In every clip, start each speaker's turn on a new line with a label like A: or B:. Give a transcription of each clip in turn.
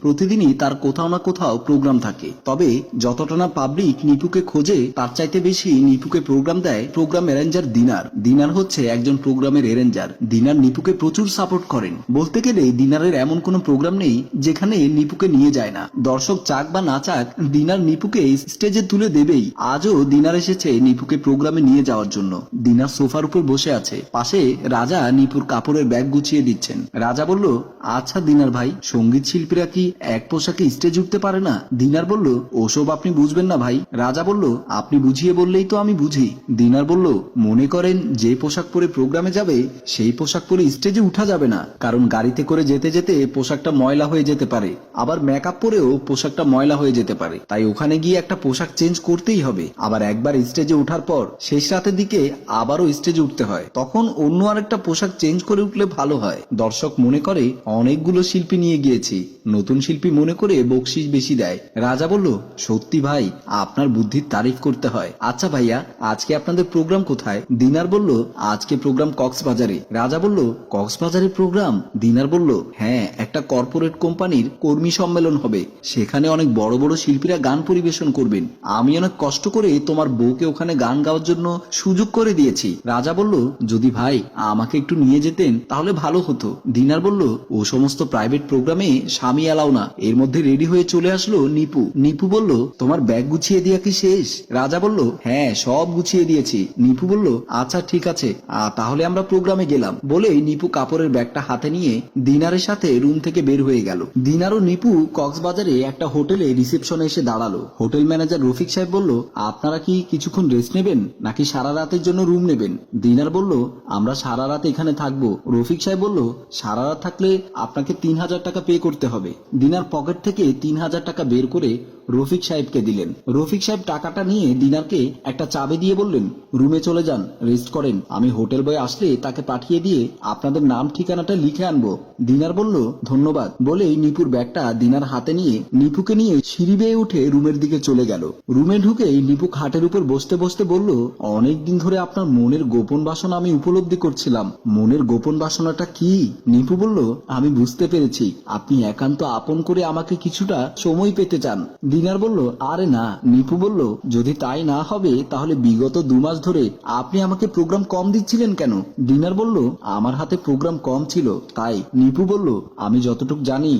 A: প্রতিদিনই তার কোথাও না কোথাও প্রোগ্রাম থাকে। তবে যতটা না পাবলিক নিপুকে খোঁজে তার চাইতে বেশি নিপুকে প্রোগ্রাম দেয় প্রোগ্রাম অ্যারেঞ্জার দিনার। দিনার হচ্ছে একজন প্রোগ্রামের অ্যারেঞ্জার। দিনার নিপুকে প্রচুর সাপোর্ট করেন। বলতে গেলে দিনারের এমন কোনো প্রোগ্রাম নেই যেখানে নিপুকে নিয়ে যায় না। দর্শক চাক বা না চাক, দিনার নিপুকে স্টেজে তুলে দেবেই। আজও দিনার এসেছে নিপুকে প্রোগ্রামে নিয়ে যাওয়ার জন্য। দিনার সোফার উপর বসে আছে, পাশে রাজা নিপুর কাপড়ের ব্যাগ গুছিয়ে দিচ্ছেন। রাজা বলল, আচ্ছা দিনার ভাই, সঙ্গীত শিল্পীরা কি এক পোশাকে স্টেজ উঠতে পারে না? দিনার বলল, ওসব আপনি বুঝবেন না ভাই। রাজা বলল, আপনি বুঝিয়ে বললেই তো আমি বুঝি। দিনার বলল, মনে করেন যে পোশাক পরে প্রোগ্রামে যাবে সেই পোশাক পরে স্টেজে উঠা যাবে না, কারণ গাড়িতে করে যেতে যেতে পোশাকটা ময়লা হয়ে যেতে পারে, আবার মেকআপ পরেও পোশাকটা ময়লা হয়ে যেতে পারে, তাই ওখানে গিয়ে একটা পোশাক চেঞ্জ করতেই হবে। আবার একবার স্টেজে ওঠার পর শেষ রাতের দিকে আবারও স্টেজে উঠতে হয়, তখন অন্য আরেকটা পোশাক চেঞ্জ করে উঠলে ভালো হয়। দর্শক মনে করে অনেকগুলো শিল্পী নিয়ে গিয়েছি, নতুন শিল্পী মনে করে বকশিশ বেশি দেয়। রাজা বলল, সত্যি ভাই, আপনার বুদ্ধির তারিফ করতে হয়। আচ্ছা ভাইয়া, আজকে আপনাদের প্রোগ্রাম কোথায়? দিনার বলল, আজকে প্রোগ্রাম কক্সবাজারে। রাজা বলল, কক্সবাজারে প্রোগ্রাম? দিনার বলল, হ্যাঁ, একটা কর্পোরেট কোম্পানির কর্মী সম্মেলন হবে, সেখানে অনেক বড় বড় শিল্পীরা গান পরিবেশন করবেন। আমি অনেক কষ্ট করে তোমার বউকে ওখানে গান গাওয়ার জন্য সুযোগ করে দিয়েছি। রাজা বলল, যদি ভাই আমাকে একটু নিয়ে যেতেন তাহলে ভালো হতো। দিনার বলল, ও সমস্ত প্রাইভেট প্রোগ্রামে স্বামী এলাও না। এর মধ্যে রেডি হয়ে চলে আসলো নিপু। নিপু বলল, তোমার ব্যাগ গুছিয়ে দেওয়া কি শেষ? রাজা বলল, হ্যাঁ, সব গুছিয়ে দিয়েছি। নিপু বলল, আচ্ছা ঠিক আছে, তাহলে আমরা প্রোগ্রামে গেলাম। বলেই নিপু কাপড়ের ব্যাগটা হাতে নিয়ে দিনারের সাথে রুম থেকে বের হয়ে গেল। দিনার ও নিপু কক্সবাজারে একটা হোটেলে রিসেপশনে এসে দাঁড়ালো। হোটেল ম্যানেজার রফিক সাহেব বলল, আপনারা কি কিছুক্ষণ রেস্ট নেবেন নাকি সারা রাতের জন্য রুম নেবেন? দিনার বলল, আমরা সারা রাত এখানে থাকবো। রফিক সাহেব বলল, সারা রাত থাকলে আপনাকে 3000 টাকা পে করতে হবে। দিনার পকেট থেকে 3000 টাকা বের করে রফিক সাহেবকে দিলেন। রফিক সাহেব টাকাটা নিয়ে দিনারকে একটা চাবি দিয়ে বললেন, রুমে চলে যান, রেস্ট করেন, আমি হোটেল বয় আসলে তাকে পাঠিয়ে দিয়ে আপনাদের নাম ঠিকানাটা লিখে আনবো। দিনার বলল, ধন্যবাদ। বলেই নিপুর ব্যাগটা দিনার হাতে নিয়ে নিপুকে নিয়ে সিঁড়ি বেয়ে উঠে রুমের দিকে চলে গেল। রুমে ঢুকেই নিপু খাটের উপর বসতে বসতে বলল, অনেকদিন ধরে আপনার মনের গোপন বাসনা আমি উপলব্ধি করছিলাম। মনের গোপন বাসনাটা কি? নিপু বলল, আমি বুঝতে পেরেছি, আপনি একান্ত আপন করে আমাকে কিছুটা সময় পেতে চান। দিনার বলল, আরে না। নিপু বলল, যদি তাই না হবে তাহলে বিগত 2 মাস ধরে আপনি আমাকে প্রোগ্রাম কম দিচ্ছিলেন কেন? দিনার বলল, আমার হাতে প্রোগ্রাম কম ছিল তাই। নিপু বলল, আমি যতটুকু জানি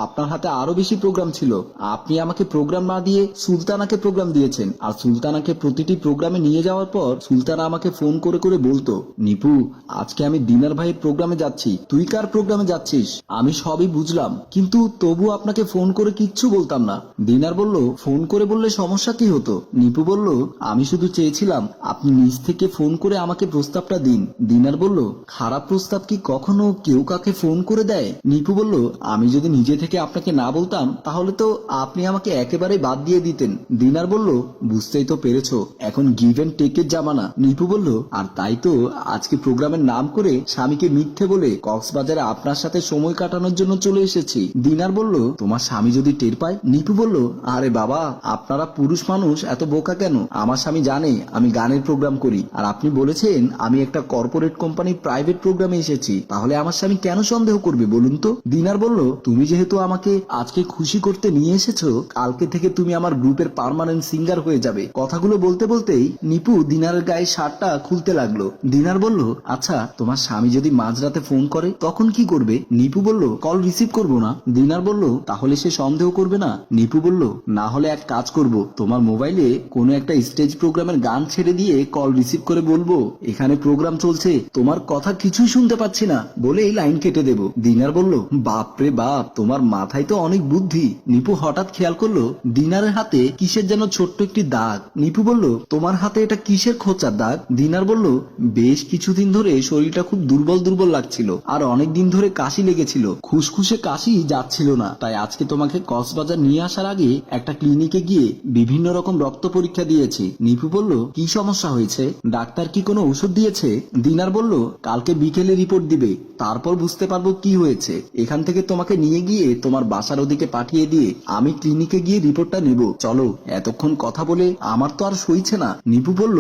A: আপনার হাতে আরো বেশি প্রোগ্রাম ছিল। আপনি আমাকে প্রোগ্রাম না দিয়ে সুলতানাকে প্রোগ্রাম দিয়েছেন, আর সুলতানাকে প্রতিটি প্রোগ্রামে নিয়ে যাওয়ার পর সুলতানা আমাকে ফোন করে করে বলতো, নিপু, আজকে আমি দিনার ভাইয়ের প্রোগ্রামে যাচ্ছি, তুই কার প্রোগ্রামে যাচ্ছিস? আমি সবই বুঝলাম, কিন্তু তবু আপনাকে ফোন করে কিচ্ছু বলতাম না। দিনার বলল, ফোন করে বললে সমস্যা কি হতো? নিপু বলল, আমি শুধু চেয়েছিলাম আপনি নিজ থেকে ফোন করে আমাকে প্রস্তাবটা দিন। দিনার বলল, খারাপ প্রস্তাব কি কখনো কেউ কাকে ফোন করে দেয়? নিপু বলল, আমি যদি নিজে থেকে আপনাকে না বলতাম তাহলে তো আপনি আমাকে একেবারে বাদ দিয়ে দিতেন। দিনার বলল, বুঝতেই তো পেরেছো, এখন গিভ এন্ড টেকের জামানা। নিপু বলল, আর তাই তো আজকে প্রোগ্রামের নাম করে স্বামীকে মিথ্যে বলে কক্সবাজারে আপনার সাথে সময় কাটানোর জন্য চলে এসেছি। দিনার বলল, তোমার স্বামী যদি টের পায়? নিপু বলল, আরে বাবা, আপনারা পুরুষ মানুষ এত বোকা কেন? আমার স্বামী জানে আমি গানের প্রোগ্রাম করি, আর আপনি বলেছেন আমি একটা কর্পোরেট কোম্পানির প্রাইভেট প্রোগ্রামে এসেছি, তাহলে আমার স্বামী কেন সন্দেহ করবে বলুন তো? দিনার বলল, তুমি যেহেতু আমাকে আজকে খুশি করতে নিয়ে এসেছো, কালকে থেকে তুমি আমার গ্রুপের পার্মানেন্ট সিঙ্গার হয়ে যাবে। কথাগুলো বলতে বলতেই নিপু দিনারের গায়ে শার্টটা খুলতে লাগলো। দিনার বলল, আচ্ছা, তোমার স্বামী যদি মাঝরাতে ফোন করে তখন কি করবে? নিপু বলল, কল রিসিভ করব না। দিনার বলল, তাহলে সে সন্দেহ করবে না? নিপু বলল, না হলে এক কাজ করব, তোমার মোবাইলে কোনো একটা স্টেজ প্রোগ্রামের গান ছেড়ে দিয়ে কল রিসিভ করে বলবো, এখানে প্রোগ্রাম চলছে, তোমার কথা কিছুই শুনতে পাচ্ছি না, বলেই লাইন কেটে দেব। দিনার বলল, বাপরে বাপ, তোমার মাথায় তো অনেক বুদ্ধি। নিপু হঠাৎ খেয়াল করলো দিনারের হাতে কিসের যেন ছোট্ট একটি দাগ। নিপু বলল, তোমার হাতে এটা কিসের খোঁচার দাগ? দিনার বলল, বেশ কিছুদিন ধরে শরীরটা খুব দুর্বল দুর্বল লাগছিল, আর অনেক দিন ধরে কাশি লেগেছিল, খুসখুসে কাশি যাচ্ছিল না, তাই আজকে তোমাকে কক্সবাজার নিয়ে আসার আগে একটা ক্লিনিকে গিয়ে বিভিন্ন রকম রক্ত পরীক্ষা দিয়েছি। নিপু বলল, কি সমস্যা হয়েছে? ডাক্তার কি কোনো ওষুধ দিয়েছে? দিনার বলল, কালকে বিকেলে রিপোর্ট দিবে, তারপর বুঝতে পারবো কি হয়েছে। এখান থেকে তোমাকে নিয়ে গিয়ে তোমার বাসার ওদিকে পাঠিয়ে দিয়ে আমি ক্লিনিকে গিয়ে রিপোর্টটা নেব। চলো, এতক্ষণ কথা বলে আমার তো আর সইছে না। নিপু বলল,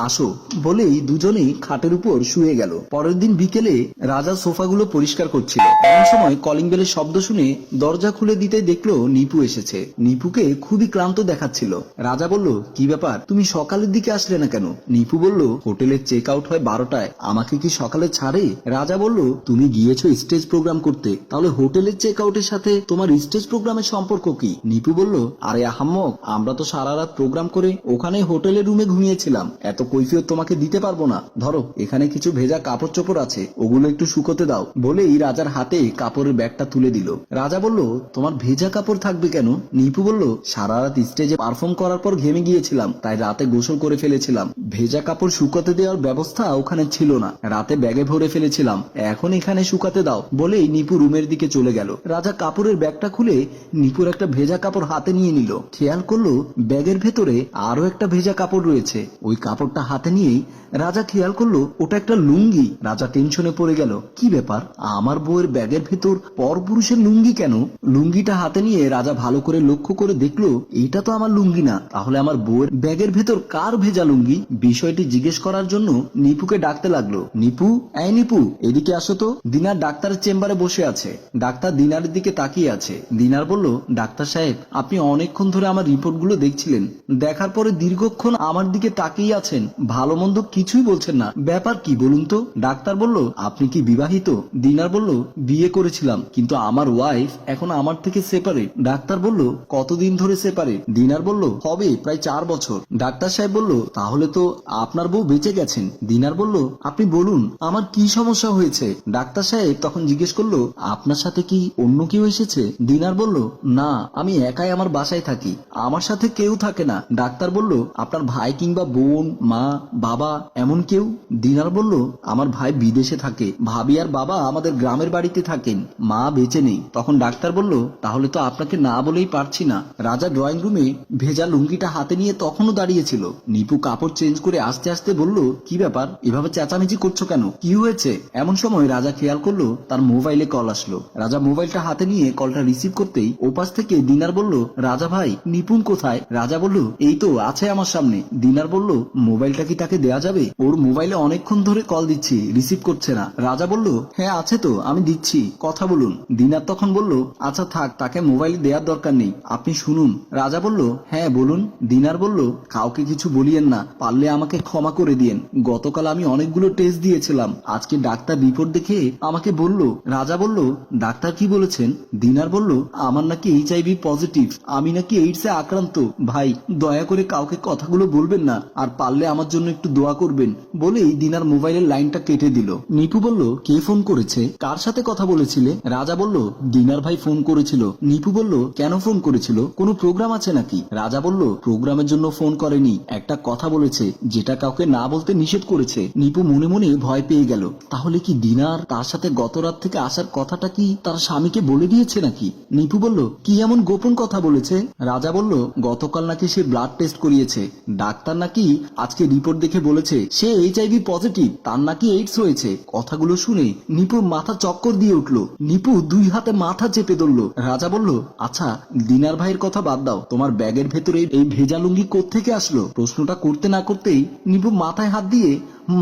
A: আসো বলেই দুজনেই খাটের উপর শুয়ে গেল। পরের দিন বিকেলে রাজা সোফাগুলো পরিষ্কার করছিল। এমন সময় কলিং বেলের শব্দ শুনে দরজা খুলে দিতে দেখলো নিপু এসেছে। নিপুকে খুবই ক্লান্ত দেখাচ্ছিল। রাজা বলল, কি ব্যাপার, তুমি সকালের দিকে আসলে না কেন? নিপু বলল, হোটেলের চেক আউট হয় 12টায়, আমাকে কি সকালে ছাড়ে? রাজা বলল, তুমি গিয়েছো স্টেজ প্রোগ্রাম করতে, তাহলে হোটেলের চেক আউটের সাথে তোমার স্টেজ প্রোগ্রামের সম্পর্ক কি? নিপু বলল, আরে আহাম্মক, আমরা তো সারা রাত প্রোগ্রাম করে ওখানে হোটেলের রুমে ঘুমিয়েছিলাম, এত কৈফিয়ত তোমাকে দিতে পারবো না। ধরো এখানে কিছু ভেজা কাপড় চোপড় আছে, ওগুলো একটু শুকোতে দাও বলেই রাজার হাতে কাপড়ের ব্যাগটা তুলে দিল। রাজা বলল, তোমার ভেজা কাপড় থাকবে কেন? নিপু বলল, সারা রাত স্টেজে পারফর্ম করার পর ঘেমে গিয়েছিলাম, তাই রাতে গোসল করে ফেলেছিলাম। ভেজা কাপড় শুকাতে দেওয়ার ব্যবস্থা ওখানে ছিল না, রাতে ব্যাগে ভরে ফেলেছিলাম, এখন এখানে শুকাতে দাও বলেই নিপু রুমের দিকে চলে গেল। রাজা কাপড়ের ব্যাগটা খুলে নিপুর একটা ভেজা কাপড় হাতে নিয়ে নিল। খেয়াল করলো ব্যাগের ভেতরে আরো একটা ভেজা কাপড় রয়েছে। ওই কাপড়টা হাতে নিয়েই রাজা খেয়াল করলো ওটা একটা লুঙ্গি। রাজা টেনশনে পড়ে গেল, কি ব্যাপার, আমার বউয়ের ব্যাগের ভেতর পরপুরুষের লুঙ্গি কেন? লুঙ্গিটা হাতে নিয়ে রাজা ভালো করে লক্ষ্য করে দেখলো এটা তো আমার লুঙ্গি না, তাহলে আমার বউয়ের ব্যাগের ভেতর কার ভেজা লুঙ্গি? বিষয়টি জিজ্ঞেস করার জন্য নিপুকে ডাকতে লাগলো। নিপু, এই নিপু, এদিকে আসো তো। দিনার ডাক্তারের চেম্বারে বসে আছে। ডাক্তার দিনারের দিকে তাকিয়ে আছে। দিনার বলল, ডাক্তার সাহেব, আপনি অনেকক্ষণ ধরে আমার রিপোর্টগুলো দেখছিলেন, দেখার পরে দীর্ঘক্ষণ আমার দিকে তাকিয়ে আছেন, ভালো মন্দ কিছুই বলছেন না, ব্যাপার কি বলুন তো? ডাক্তার বলল, আপনি কি বিবাহিত? দিনার বলল, বিয়ে করেছিলাম, কিন্তু আমার ওয়াইফ এখন আমার থেকে সেপারেট। ডাক্তার বলল, কতদিন ধরে সেপারেট? দিনার বলল, হবে প্রায় 4 বছর। ডাক্তার সাহেব বলল, তাহলে তো আপনার বউ বেঁচে গেছেন। দিনার বলল, আপনি বলুন আমার কি সমস্যা হয়েছে? ডাক্তার সাহেব তখন জিজ্ঞেস করলো, আপনার সাথে কি অন্য কেউ এসেছে? দিনার বলল, না, আমি একাই আমার বাসায় থাকি, আমার সাথে কেউ থাকে না। ডাক্তার বলল, আপনার ভাই কিংবা বোন, মা, বাবা এমন কেউ? দিনার বলল, আমার ভাই বিদেশে থাকে, ভাবি আর বাবা আমাদের গ্রামের বাড়িতে থাকেন, মা বেঁচে নেই। তখন ডাক্তার বলল, তাহলে তো আপনাকে না বলেই পারছি না। রাজা ড্রয়িং রুমে ভেজা লুঙ্গিটা হাতে নিয়ে তখনও দাঁড়িয়েছিল। নিপু কাপড় চেঞ্জ করে আস্তে আস্তে বলল, কি ব্যাপার, এভাবে চেঁচামেচি করছো কেন, কি হয়েছে? এমন সময় রাজা খেয়াল করলো তার মোবাইলে কল আসলো। রাজা মোবাইলটা হাতে নিয়ে কলটা রিসিভ করতেই ওপাশ থেকে দিনার বলল, রাজা ভাই, নিপুণ কোথায়? রাজা বলল, এই তো আছে আমার সামনে। দিনার বলল, মোবাইলটা কি তাকে দেয়া যাবে? ওর মোবাইলে অনেকক্ষণ ধরে কল দিচ্ছি, রিসিভ করছে না। রাজা বলল, হ্যাঁ আছে তো, আমি দিচ্ছি, কথা বলুন। দিনার তখন বলল, আচ্ছা থাক, তাকে মোবাইল দেওয়ার দরকার নেই, আপনি শুনুন। রাজা বলল, হ্যাঁ বলুন। দিনার বলল, কাউকে কিছু বলিয়েন না, পারলে আমাকে ক্ষমা করে দিয়েন, গতকাল আমি অনেকগুলো টেস্ট দিয়েছিলাম, আজকে ডাক্তার রিপোর্ট দেখে আমাকে বলল। রাজা বলল, ডাক্তার কি বলেছেন? দিনার বলল, আমার নাকি HIV পজিটিভ, আমি নাকি এইডস এ আক্রান্ত। ভাই, দয়া করে কাউকে কথাগুলো বলবেন না, আর পারলে আমার জন্য একটু দোয়া করবেন বলেই দিনার মোবাইলের লাইনটা কেটে দিল। নিপু বলল, কে ফোন করেছে, কার সাথে কথা বলেছিলে? রাজা বলল, দিনার ভাই ফোন করেছিল। নিপু বলল, কেন ফোন করেছিল, কোনো প্রোগ্রাম আছে নাকি? রাজা বলল, প্রোগ্রামের জন্য ফোন করেনি, একটা কথা বলেছে যেটা কাউকে না বলতে নিষেধ করেছে। নিপু মনে মনে ভয় পেয়ে গেল, তাহলে কি দিনার তার সাথে গত রাত থেকে আসার কথাটা কি তার স্বামীকে বলে দিয়েছে নাকি? নিপু বলল, কি এমন গোপন কথা বলেছে? রাজা বলল, গতকাল নাকি সে ব্লাড টেস্ট করিয়েছে, ডাক্তার নাকি আজকে রিপোর্ট দেখে বলেছে সে HIV পজিটিভ, তার নাকি এইডস হয়েছে। কথাগুলো শুনে নিপুর মাথা চক্কর দিয়ে উঠলো। নিপু 2 হাতে মাথা চেপে ধরলো। রাজা বলল, আচ্ছা দিনার ভাইয়ের কথা বাদ দাও, তোমার ব্যাগের ভেতরে এই ভেজা লুঙ্গি কোত্থেকে আসলো? প্রশ্নটা করতে না করতেই নিপু মাথায় হাত দিয়ে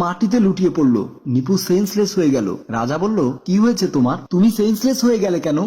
A: মাটিতে লুটিয়ে পড়লো। নিপু সেন্সলেস হয়ে গেল। রাজা বলল, কি হয়েছে তোমার, তুমি সেন্সলেস হয়ে গেলে কেন?